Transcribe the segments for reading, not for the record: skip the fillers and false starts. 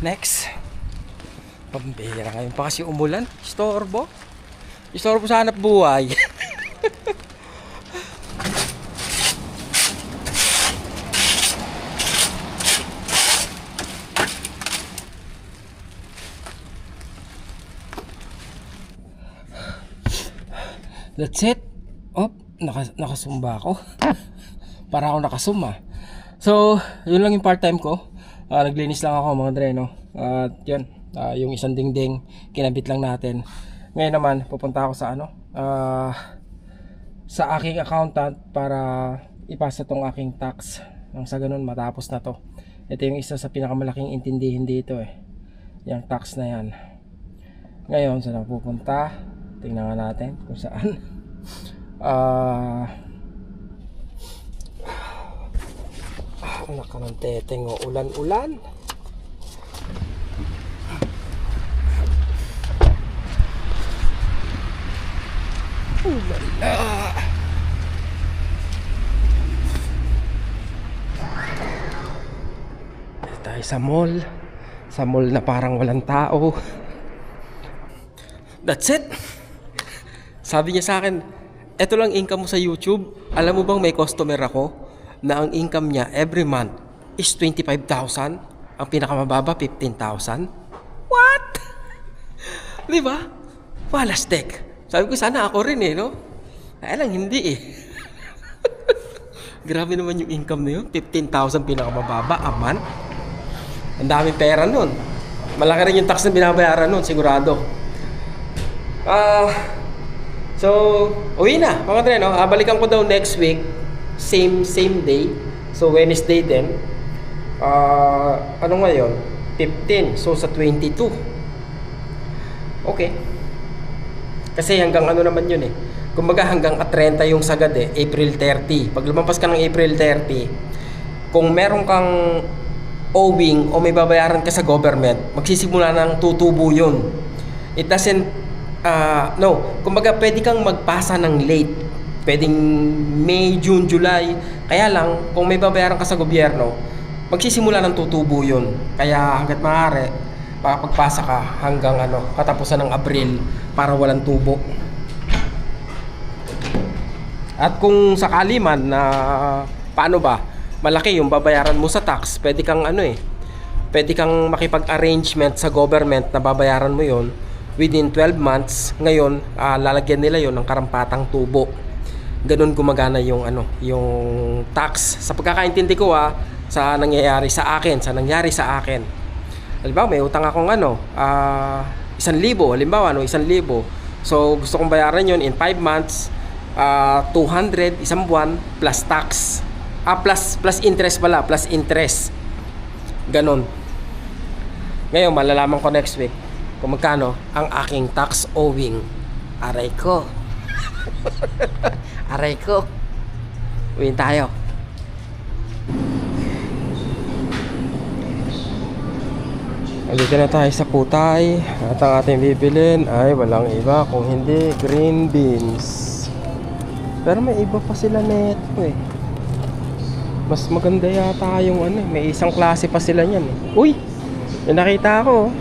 Next. Pambira ngayon pa kasi umulan. Istorbo. Istorbo sa hanap buhay. That's it. Oh, nakasumba ako. Para ako nakasuma. So, yun lang yung part-time ko. Naglinis lang ako mga dre, no? At yun, yung isang dingding, kinabit lang natin. Ngayon naman, pupunta ako sa sa aking accountant para ipasa tong aking tax. Nang sa ganun, matapos na to. Ito yung isa sa pinakamalaking intindihin dito yung tax na yan. Ngayon, saan ako pupunta? Tingnan nga natin kung saan. Anak ka ng teteng, ulan-ulan. Ulala. Dito tayo sa mall. Sa mall na parang walang tao. That's it. Sabi niya sa akin, eto lang income mo sa YouTube. Alam mo bang may customer ako na ang income niya every month is 25,000? Ang pinakamababa 15,000? What? Di ba? Walastek. Sabi ko sana ako rin no? Kaya lang hindi Grabe naman yung income na yun. 15,000 pinakamababa a month. Ang daming pera nun. Malaki rin yung tax na binabayaran nun, sigurado. So, uwi na mga dre, no? Balikan ko daw next week. Same day. So, Wednesday din. Ano ngayon? 15. So, sa 22. Okay. Kasi hanggang ano naman yun Kumbaga hanggang 30 yung sagad April 30. Pag lumampas ka ng April 30, kung meron kang owing o may babayaran ka sa government, magsisimula ng tutubo yun. It doesn't no, kumbaga pwede kang magpasa ng late. Pwedeng May, June, July. Kaya lang, kung may babayaran ka sa gobyerno, magsisimula ng tutubo yun. Kaya hanggat maaari, makapagpasa ka hanggang katapusan ng Abril para walang tubo. At kung sakali man na paano ba, malaki yung babayaran mo sa tax, pwede kang pwede kang makipag-arrangement sa government na babayaran mo yon within 12 months. Ngayon, lalagyan nila yon ng karampatang tubo. Ganun gumagana yung yung tax. Sa pagkakaintindi ko sa nangyari sa akin. Halimbawa, may utang akong 1,000, halimbawa 1,000. So gusto kong bayaran yon in 5 months, 200 isang buwan plus tax. Plus interest pala, plus interest. Ganon. Ngayon, malalaman ko next week kung magkano ang aking tax owing. Aray ko. Aray ko. Uwiin tayo. Dito na tayo sa Putay. At ang ating bibilin ay walang iba kung hindi green beans. Pero may iba pa sila neto Mas maganda yata yung may isang klase pa sila niyan Uy! May nakita ako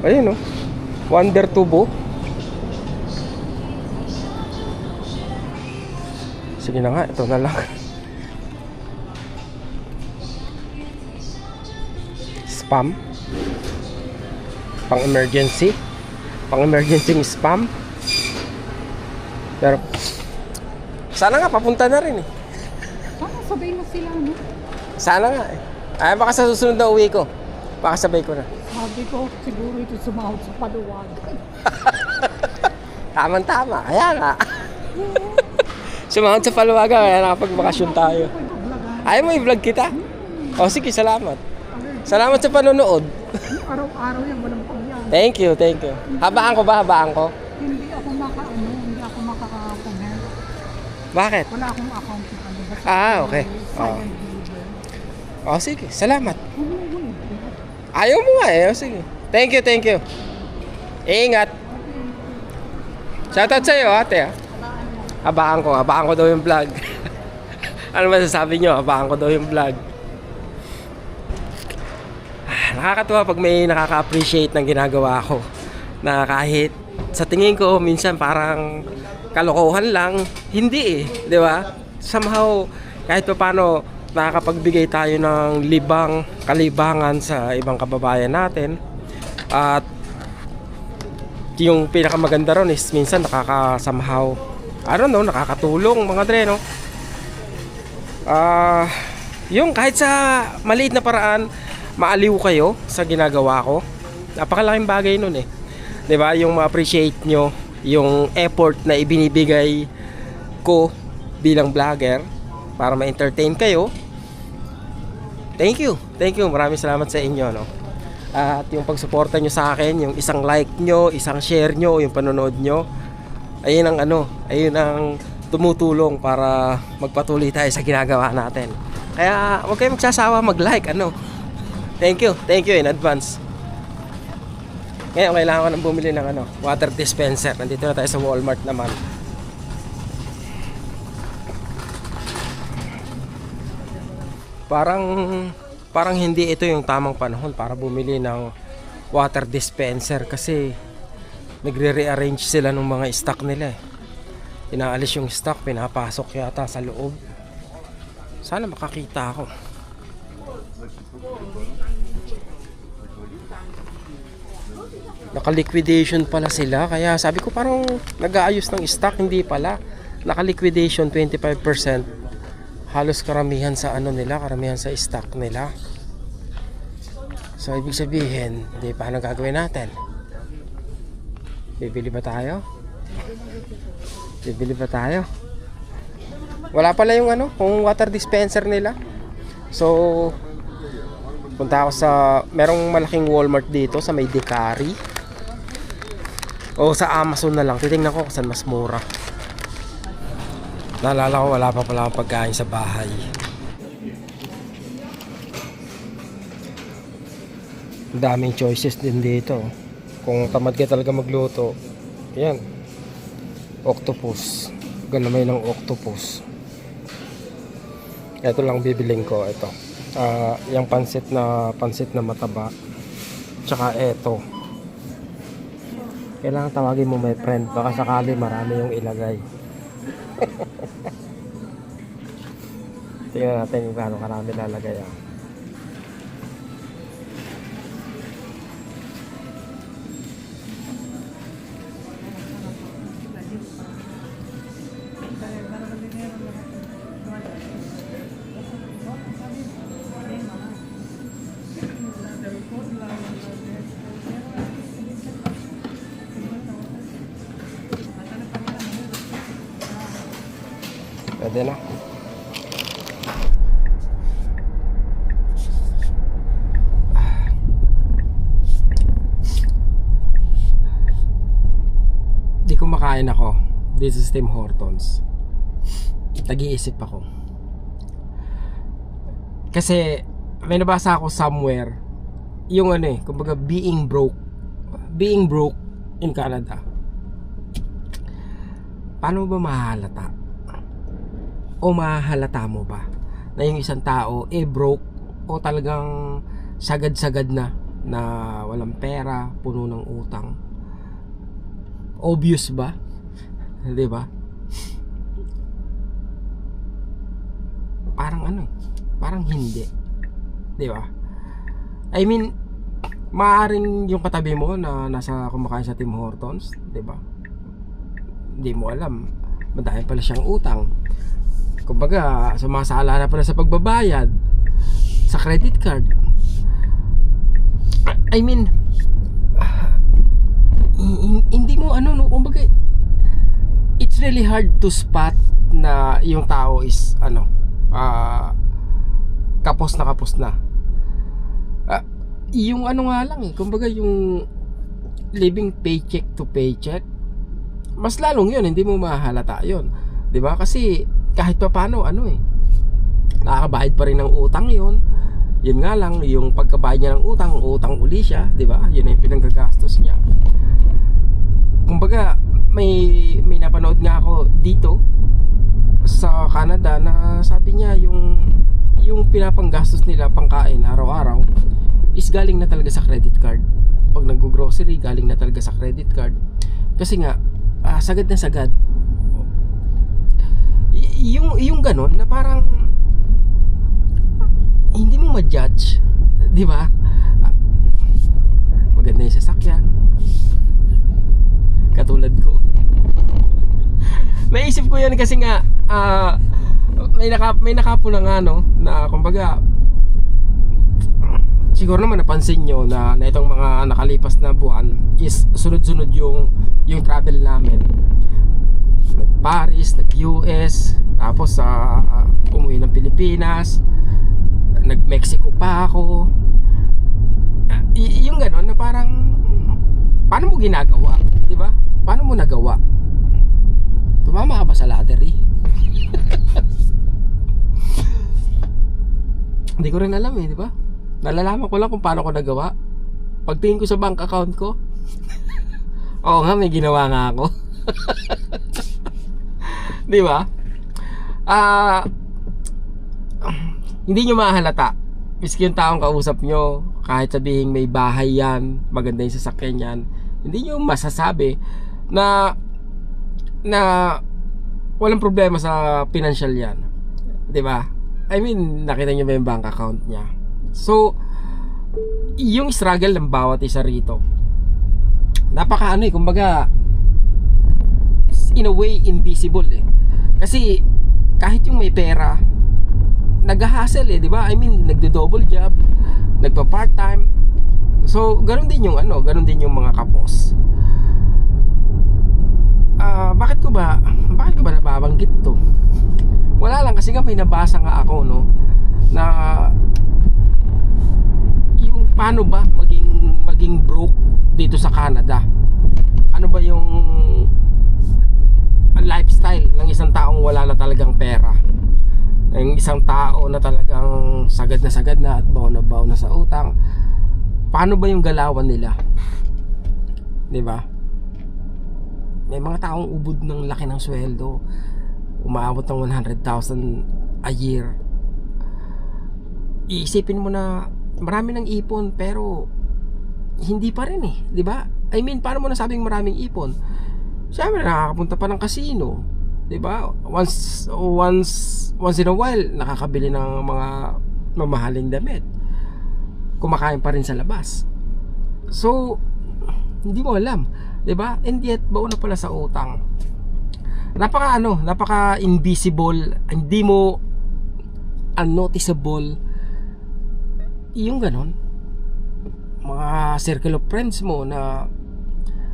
Ayun Wonder Tubo. Sige na nga, ito na lang. Spam. Pang emergency spam. Pero sana nga papunta na rin Sana sabay mo sila Sana nga Ay baka sa susunod na uwi ko, baka sabay ko na. Sabi ko siguro ito sumahod sa paluwagan. Tama kaya nga. Sumahod sa paluwagan kaya nakapagbakasyon tayo. Ayaw mo i-vlog kita? O sige, salamat. Salamat sa panonood. Araw-araw yan, walang pangyan. Thank you. Habaan ko ba? Hindi ako makaka-comment. Bakit? Wala akong account. Okay. Sige, salamat. Ayaw mo nga sige. Thank you. Ingat. Shoutout sa'yo ate Habaan ko daw yung vlog. Ano masasabi nyo? Habaan ko daw yung vlog. nakakatuwa pag may nakaka-appreciate ng ginagawa ko. Na kahit sa tingin ko minsan parang kalokohan lang, hindi eh, di ba? Somehow kahit pa paano nakakapagbigay tayo ng kalibangan sa ibang kababayan natin. At yung pinakamaganda ron is minsan nakaka-somehow, I don't know, nakakatulong mga dre, no? Yung kahit sa maliit na paraan maaliw kayo sa ginagawa ko, napakalaking bagay nun eh, 'di ba? Yung ma-appreciate nyo yung effort na ibinibigay ko bilang vlogger para ma-entertain kayo. Thank you, maraming salamat sa inyo, no? At yung pagsuporta nyo sa akin, yung isang like nyo, isang share nyo, yung panonood nyo, ayun ang tumutulong para magpatuloy tayo sa ginagawa natin. Kaya huwag kayong magsasawa mag-like, Thank you in advance. Ngayon kailangan ko nang bumili ng water dispenser. Nandito na tayo sa Walmart naman. Parang hindi ito yung tamang panahon para bumili ng water dispenser kasi nagre-rearrange sila ng mga stock nila eh. Inaalis yung stock, pinapasok yata sa loob. Sana makakita ako. Naka-liquidation pala sila, kaya sabi ko parang nag-aayos ng stock, hindi pala. Naka-liquidation 25%. Halos karamihan sa karamihan sa stock nila. So ibig sabihin, hindi pa gagawin natin. Bibili ba tayo? Wala pala yung kung water dispenser nila. So punta ako merong malaking Walmart dito sa may Dicari. O sa Amazon na lang. Titingnan ko kung saan mas mura. Naalala ko wala pa pala akong pagkain sa bahay. Daming choices din dito. Kung tamad ka talaga magluto, yan, octopus, galamay ng octopus. Ito lang bibiling ko. Ito yung pansit na mataba. Tsaka ito, kailangan tawagin mo my friend, baka sakali marami yung ilagay. Tingnan natin kung gaano karami lalagay. Pwede na. Di kumakain ako. This is Tim Hortons. Nag-iisip ako. Kasi may nabasa ako somewhere yung kumbaga being broke in Canada. Paano ba mahalata? O mahalata mo ba na yung isang tao broke o talagang sagad-sagad na walang pera, puno ng utang? Obvious ba? 'Di ba? Parang hindi. 'Di ba? I mean, maaaring yung katabi mo na nasa kumakain sa Tim Hortons, 'di ba? Hindi mo alam, madami pala siyang utang. Kumbaga, sumasala na pala sa pagbabayad sa credit card. I mean, hindi mo kumbaga, it's really hard to spot na yung tao is kapos na. Yung nga lang kumbaga yung living paycheck to paycheck, mas lalong yun, hindi mo mahalata yun, 'di ba? Kasi kahit pa paano nakakabayad pa rin ng utang yun. Yun nga lang, yung pagkabayad niya ng utang uli siya, 'di ba? Yun yung pinanggagastos niya. Kumbaga, may napanood nga ako dito sa Canada na sabi niya yung pinapanggastos nila pangkain araw-araw is galing na talaga sa credit card. Pag nag-grocery, galing na talaga sa credit card. Kasi nga, sagad na sagad. Yung ganon na parang hindi mo ma-judge, di ba? Maganda yung sasakyan, katulad ko. Naisip ko yan kasi nga may nakapo na nga, no, na kumbaga siguro naman napansin nyo na itong mga nakalipas na buwan is sunod-sunod yung travel namin. Nag-Paris, nag-US, tapos umuwi ng Pilipinas, nag-Mexico pa ako. Yung gano'n na parang paano mo ginagawa, di ba? Paano mo nagawa? Tumama ka ba sa lottery? Hindi ko rin alam di ba? Nalalaman ko lang kung paano ko nagawa. Pagtingin ko sa bank account ko, oo nga, may ginawa nga ako. Di ba? Hindi nyo mahalata. Miski yung taong kausap nyo, kahit sabihin may bahay yan, maganda yung sasakyan yan, hindi nyo masasabi na walang problema sa financial yan. Di ba? I mean, nakita nyo ba yung bank account niya? So, yung struggle ng bawat isa rito, napaka kumbaga, in a way, invisible Kasi, kahit yung may pera, nag-hustle di ba? I mean, nagdo-double job, nagpa-part time. So, ganun din yung ganun din yung mga kapos. Bakit ko ba nababanggit to? Wala lang, kasi nga may nabasa nga ako, no, na yung paano ba maging broke dito sa Canada. Ano ba yung lifestyle ng isang taong wala na talagang pera, ng isang tao na talagang sagad na at baon na sa utang. Paano ba yung galawan nila, di ba? May mga taong ubod ng laki ng sweldo, umaabot ng 100,000 a year. Iisipin mo na marami ng ipon, pero hindi pa rin di ba? I mean, paano mo nasabing maraming ipon? Siyempre, nakakapunta pa ng casino, di ba? Once in a while, nakakabili ng mga mamahaling damit. Kumakain pa rin sa labas. So, hindi mo alam, di ba? And yet, baon na pala sa utang. Napaka invisible, hindi mo unnoticeable yung ganon. Mga circle of friends mo na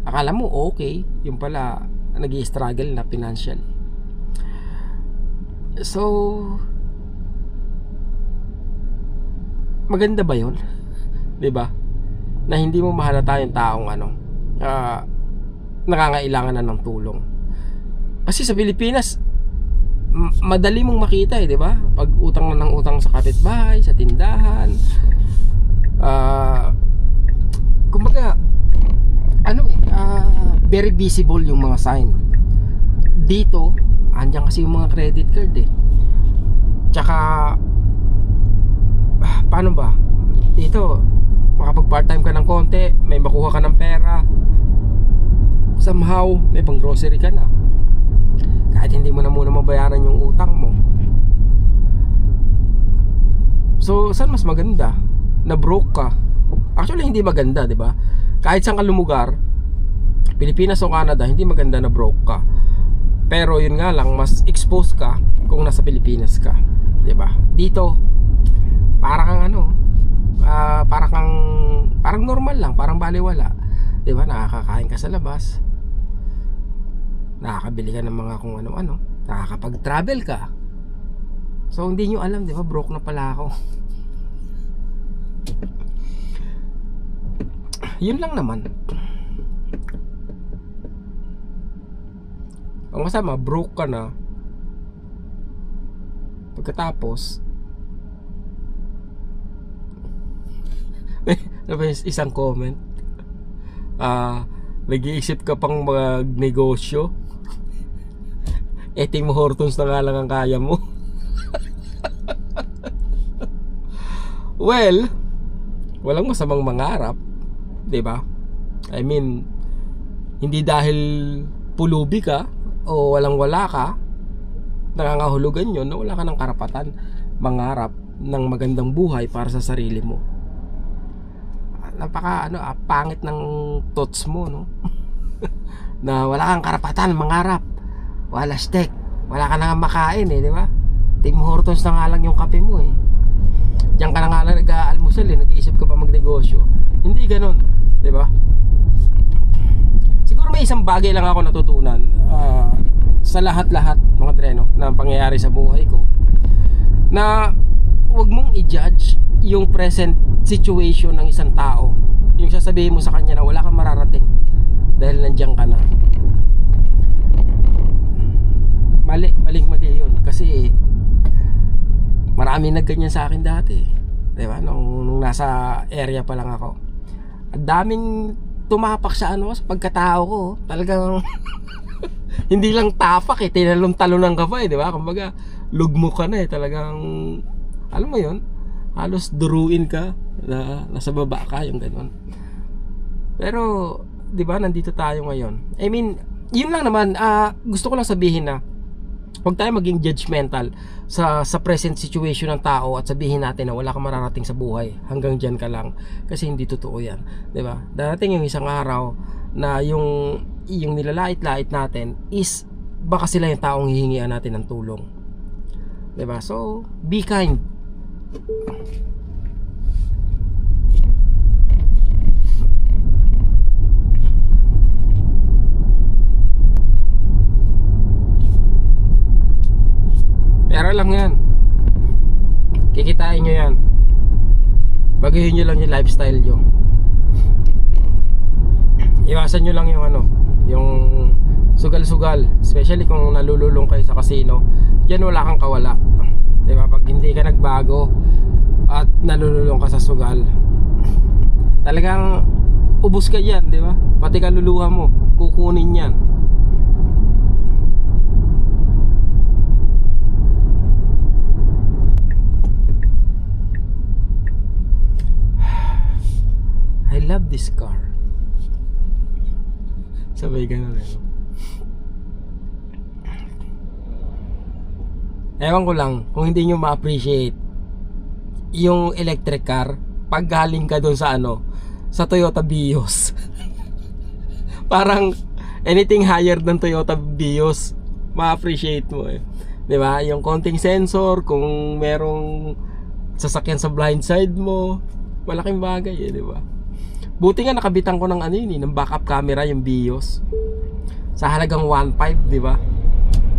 akala mo okay, yung pala nag-i-struggle na financial. So, maganda ba yun? Diba? Na hindi mo mahalata yung taong nangangailangan na ng tulong. Kasi sa Pilipinas, madali mong makita diba? Pag utang na ng utang sa kapitbahay, sa tindahan, kumbaga very visible yung mga sign. Dito, andyan kasi yung mga credit card Tsaka paano ba? Dito, makapag part-time ka ng konti, may makuha ka ng pera, somehow may pang grocery ka na, kahit hindi mo na muna mabayaran yung utang mo. So, saan mas maganda? Na broke ka? Actually, hindi maganda, di ba? Kahit saan ka lumugar, Pilipinas o Canada, hindi maganda na broke ka. Pero yun nga lang, mas exposed ka kung nasa Pilipinas ka, di ba? Dito, parang parang normal lang, parang baliwala, di ba? Nakakakain ka sa labas, nakakabili ka ng mga kung ano-ano, nakakapag-travel ka. So hindi nyo alam, di ba? Broke na pala ako. Yun lang naman. Ang masama, broke ka na, pagkatapos isang comment, nag-iisip ka pang mag-negosyo, Tim Hortons na nga lang ang kaya mo. walang masamang mangarap, 'di ba? I mean, hindi dahil pulubi ka o walang-wala ka, nangangahulugan 'yon na wala ka ng karapatan mangarap ng magandang buhay para sa sarili mo. Napaka pangit ng thoughts mo, no? Na wala kang karapatan mangarap. Wala steak, wala ka nang makain di ba? Tim Hortons na nga lang yung kape mo Diyan ka na nga lang nag-aalmusal nag-iisip ka pa magnegosyo. Hindi ganoon, di ba? Siguro may isang bagay lang ako natutunan sa lahat-lahat mga treno na pangyayari sa buhay ko, na huwag mong i-judge yung present situation ng isang tao. Yung sasabihin mo sa kanya na wala kang mararating dahil nandiyan ka na. Mali yun. Kasi marami nagganyan sa akin dati, diba? Nung nasa area pa lang ako, ang daming tumapak sa sa pagkatao ko. Talagang hindi lang tapak tinalon-talonan ka pa diba? Kumbaga lugmo ka na talagang alam mo yun, halos duruin ka na nasa baba ka, yung gano'n. Pero diba nandito tayo ngayon. I mean, yun lang naman. Gusto ko lang sabihin na huwag tayo maging judgmental sa present situation ng tao at sabihin natin na wala kang mararating sa buhay, hanggang dyan ka lang, kasi hindi totoo yan, diba? Darating yung isang araw na yung nilalait-lait natin is baka sila yung taong hihingian natin ng tulong, diba? So be kind. Pera lang yan, kikitain nyo yan. Baguhin nyo lang yung lifestyle nyo. Iwasan nyo lang yung yung sugal-sugal, especially kung nalululong kayo sa casino. Diyan wala kang kawala, diba? Pag hindi ka nagbago at nalululong ka sa sugal, talagang ubos ka dyan, diba? Pati kaluluha mo kukunin yan. I love this car. Sabay ganun Ewan ko lang kung hindi nyo ma-appreciate yung electric car pag galing ka doon sa sa Toyota Vios. Parang anything higher than Toyota Vios, ma-appreciate mo diba? Yung konting sensor, kung merong sasakyan sa blind side mo, malaking bagay diba? Buti nga nakabitan ko ng ng backup camera yung Vios sa halagang 1.5, di ba?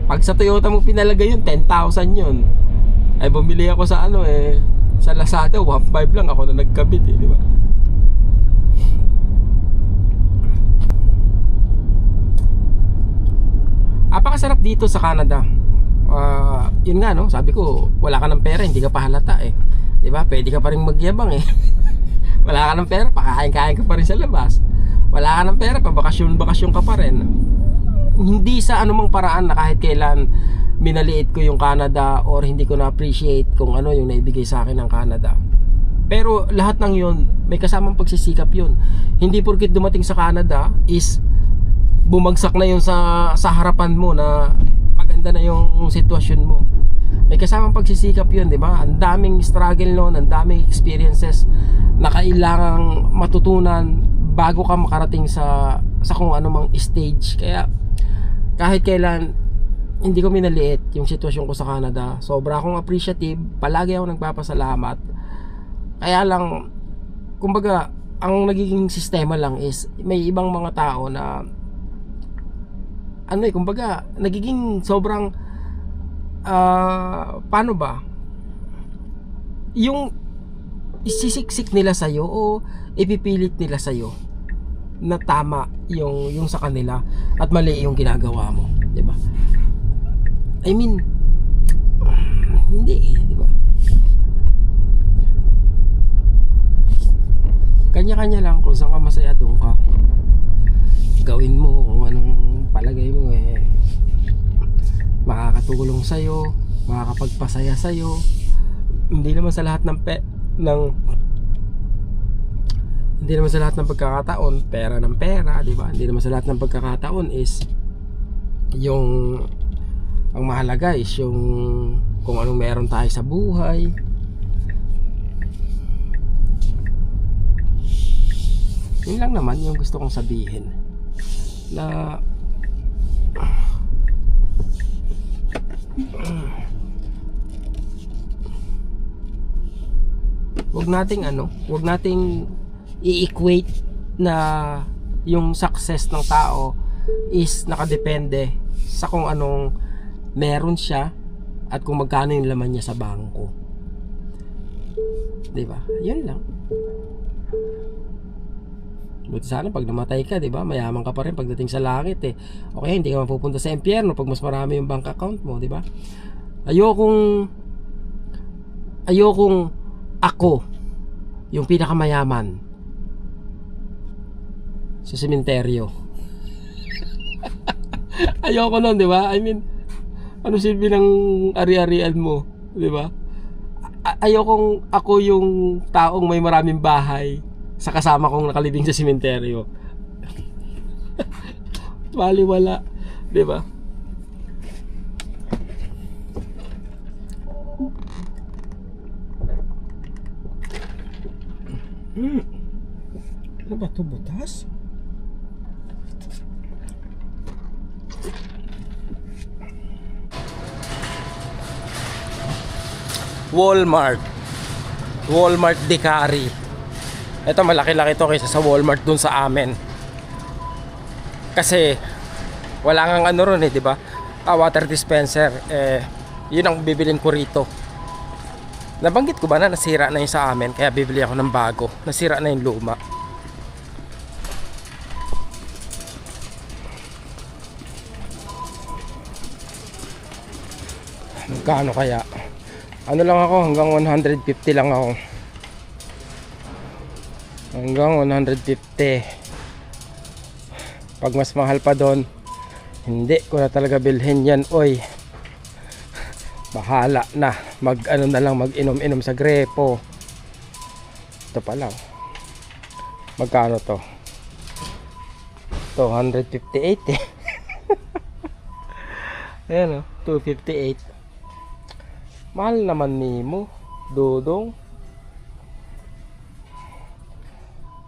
Pag sa Toyota mo pinalagay yun, 10,000 yun. Ay bumili ako sa sa Lazada, 1.5 lang ako na nagkabit di ba? Apakasarap dito sa Canada. Yun nga sabi ko, wala ka ng pera, hindi ka pa halata di ba? Pwede ka pa rin magyabang Wala ka ng pera, pakain-kain ka pa rin sa labas. Wala ka ng pera, pabakasyon ka pa rin. Hindi sa anumang paraan na kahit kailan minaliit ko yung Canada or hindi ko na-appreciate kung yung naibigay sa akin ng Canada. Pero lahat ng yun, may kasamang pagsisikap yun. Hindi porket dumating sa Canada is bumagsak na yun sa harapan mo na maganda na yung sitwasyon mo. May kasamang pagsisikap yun, di ba? Ang daming struggle noon, ang daming experiences na kailangang matutunan bago ka makarating sa kung anumang stage. Kaya kahit kailan hindi ko minaliit yung sitwasyon ko sa Canada. Sobra akong appreciative, palagi ako nagpapasalamat. Kaya lang, kumbaga, ang nagiging sistema lang is may ibang mga tao na kumbaga, nagiging sobrang paano ba? Yung isisiksik nila sa'yo o ipipilit nila sa'yo na tama yung sa kanila at mali yung ginagawa mo, di ba? I mean, hindi di ba? Kanya-kanya lang kung saan ka masaya, doon ka gawin mo kung anong palagay mo makakatulong sa'yo, makakapagpasaya sa'yo. Hindi naman sa lahat ng Hindi naman sa lahat ng pagkakataon pera ng pera, di ba? Hindi naman sa lahat ng pagkakataon is yung ang mahalaga is yung kung anong meron tayo sa buhay. Yun lang naman yung gusto kong sabihin, na wag nating i-equate na yung success ng tao is nakadepende sa kung anong meron siya at kung magkano yung laman niya sa bangko. 'Di ba? Yun lang. Buti sana pag namatay ka, 'di ba? Mayaman ka pa rin pagdating sa langit eh. Okay, hindi ka mapupunta sa impyerno pag mas marami yung bank account mo, 'di ba? Ayokong ako yung pinakamayaman sa sementeryo. Ayoko nun, 'di ba? I mean, ano silbi ng ari-arian mo, 'di ba? Ayokong ako yung taong may maraming bahay sa kasama kong nakalibing sa sementeryo. Baliwala, 'di ba? Ano ba ito, butas? Walmart Decari. Ito malaki-laki to kaysa sa Walmart dun sa amin. Kasi wala ngang ano ron eh, di ba? Water dispenser. Yun ang bibilin ko rito. Nabanggit ko ba na nasira na yung sa amin, kaya bibili ako ng bago. Nasira na yung luma. Magkano kaya? Ano lang ako, hanggang 150 lang ako. Hanggang 150. Pag mas mahal pa doon, hindi ko na talaga bilhin yan, oy. Bahala na, mag-ano na lang, mag-inom-inom sa grepo. Ito pa lang. Magkano to? 258 eh. Ayan o, 258. Mahal naman nimo, dudong.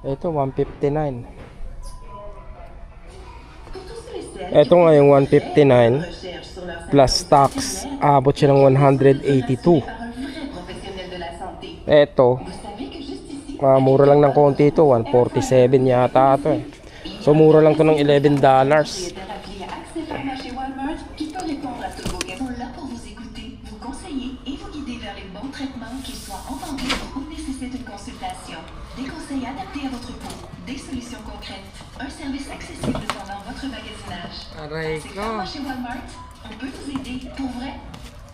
Ito 159. Ito nga yung 159 plus tax, abot siya ng 182. Ito mura lang ng konti ito, 147 yata ito eh. So mura lang to ng $11. Des conseils adaptés à votre peau, des solutions concrètes, un service accessible pendant votre magasinage. Aray C'est ko. comme chez Walmart, on peut vous aider pour vrai.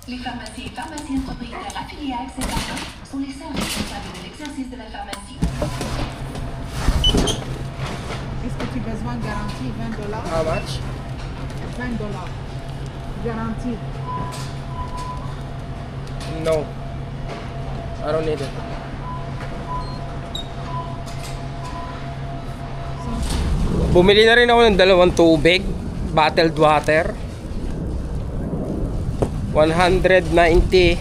Les pharmacies et pharmaciennes propriétaires affiliés à Accès Pharma sont les seuls responsables de l'exercice de la pharmacie. Est-ce que tu as besoin de garantie $20? How much? $20. Garantie. No, I don't need it. Bumili na rin ako ng dalawang tubig, bottled water. 190.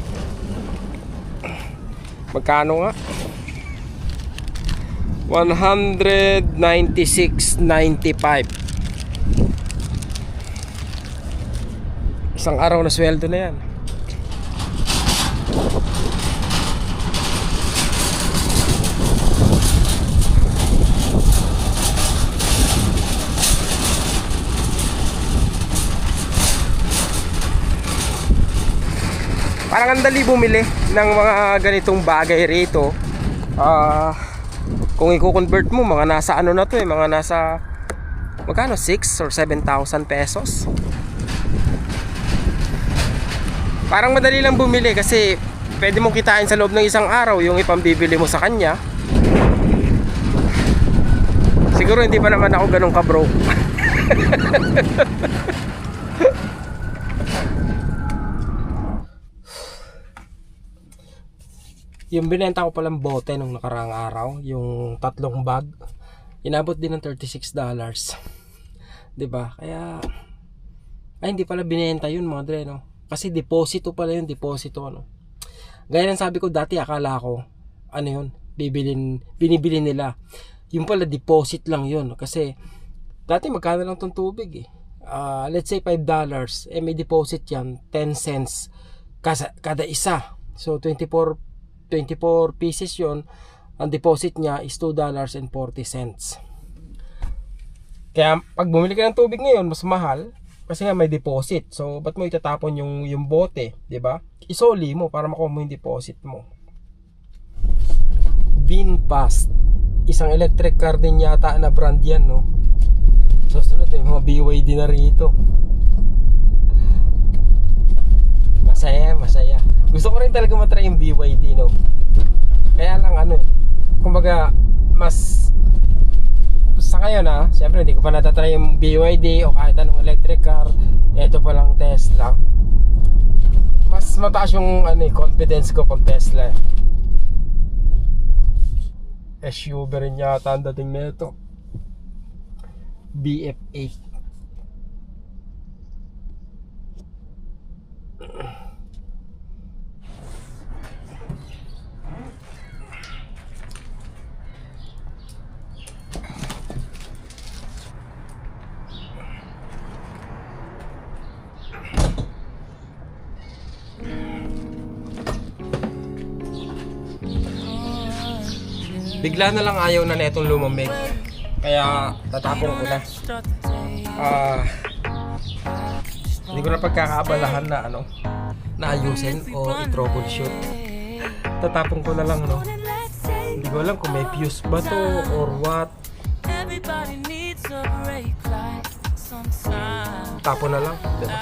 Magkano nga? 196.95. Isang araw na sweldo na yan. Parang ang dali bumili ng mga ganitong bagay rito. Kung i-convert mo, mga nasa ano na to eh, mga nasa magkano, 6 or 7,000 pesos. Parang madali lang bumili kasi pwede mong kitain sa loob ng isang araw yung ipambibili mo sa kanya. Siguro hindi pa naman ako ganun ka-broke. yung binenta ko palang bote nung nakaraang araw, yung 3 bag, inabot din ng $36. 'Di ba? Kaya ay hindi pala binenta yun mga dre, no? Kasi deposito pala yun, deposito ano. Gaya ng sabi ko dati, akala ko ano yun, binibili nila. Yung pala deposit lang yun kasi dati magkano lang tong tubig eh. Let's say $5, may deposit yan 10 cents kada isa. So 24 pieces yon, ang deposit niya is $2.40. Kaya pag bumili ka ng tubig ngayon mas mahal kasi nga may deposit. So ba't mo itatapon yung bote, 'di ba? Isoli mo para makuha mo yung deposit mo. VinFast, isang electric car din yata na brand yan, no? So sunod may mga BYD na rito. Masaya. Gusto ko rin talaga matry yung BYD, no? Kaya lang ano, kumbaga mas sa ngayon siyempre hindi ko pa natatry yung BYD o kahit anong electric car. Ito pa lang Tesla. Mas mataas yung confidence ko pag Tesla. SUV rin yata ang dating nito. BF8. Bigla na lang ayaw na netong lumamig. Kaya tatapon ko na. Hindi ko na pagkakaabalahan na na ayusin o i-troubleshoot. Tatapon ko na lang, no. Hindi ko alam kung may fuse ba to or what. Tapon na lang, diba?